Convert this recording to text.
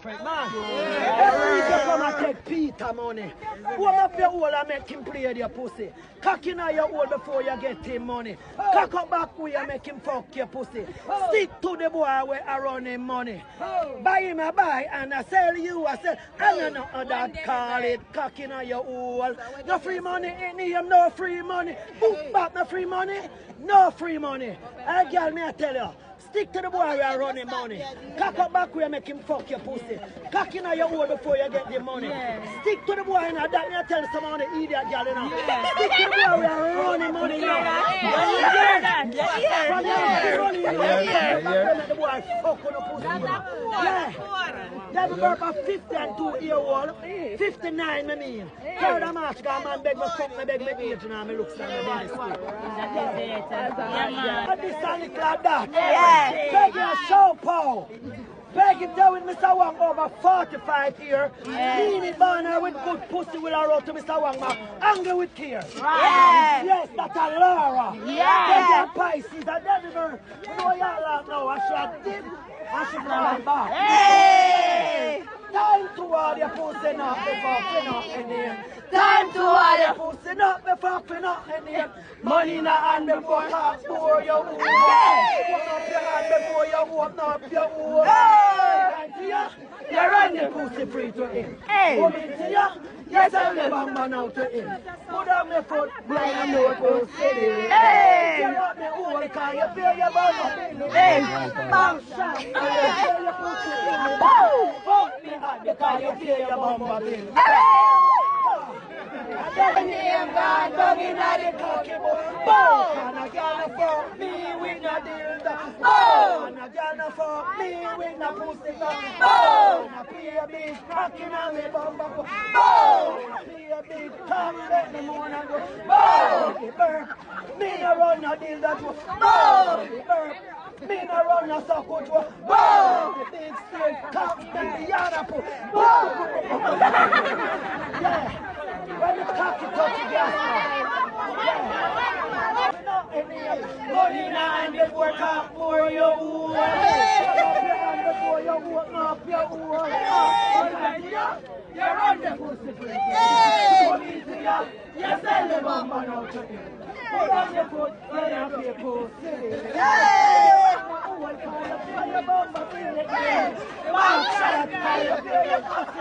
Man, every day come and take Peter money. Warm up your hole and make him play with your pussy. Cock in your hole before you get him money. Cock up back where you make him fuck your pussy. Stick to the boy where I run him money. Buy him a buy and I sell you I sell. And I know that call it cock in your hole. No free money in him, no free money. Book back no free money, no free money. Hey girl, me I tell you. Stick to the boy where I run him money. Cock up back where you make him fuck your pussy. Cock in your hole before you get the money. Stick to the boy and that me I tell some of the idiot girl you know. Stick to the boy where I run him money. From there, running the boy fuck on the pussy. Then we work at 50 and 2-year-old. 59 I mean. 3rd of March, because man beg me fuck me, beg me age and me looks like me school. And this and it like that. Beg you show pow. Beg him down with Mr. Wang over 45 here. Meaning Barner with good pussy will I roll to Mr. Wang man. Angry with care. Yes, that's a Laura. Beg you Pisces. I never know y'all like now. I should dip. I should not back. Hey! Time to all your pussy not before we not in here. Time to all your pussy not before we not in here. Money in the hand before talk for your wood. Open up your hand before you open up your wood. Time to you, you run the pussy free to him. Come into you, you sell the bamba now to him. Put on the foot, blind and no pussy. You want me all because you feel your bamba. Bang shot, you feel your pussy. Fuck me hot because you feel your bamba bill. The name God bugging at the cocky boy. And a girl fuck me with no dildo. And a girl fuck me with no pussy. And a pay a big cocky on me bumper. And a pay a big cock let me moan and go. Burp. Me no run no dildo to. Burp. Me no run no sucker to. The big straight cock and the other put. Yeah. When the cocky touch the gas money in hand before talk for your wood. Before you open up your wood. You run the pussy free. Come into you, you sell the bamba now to him. Put on your foot, you have your pussy. Your bamba feel it. One shot, you feel your pussy.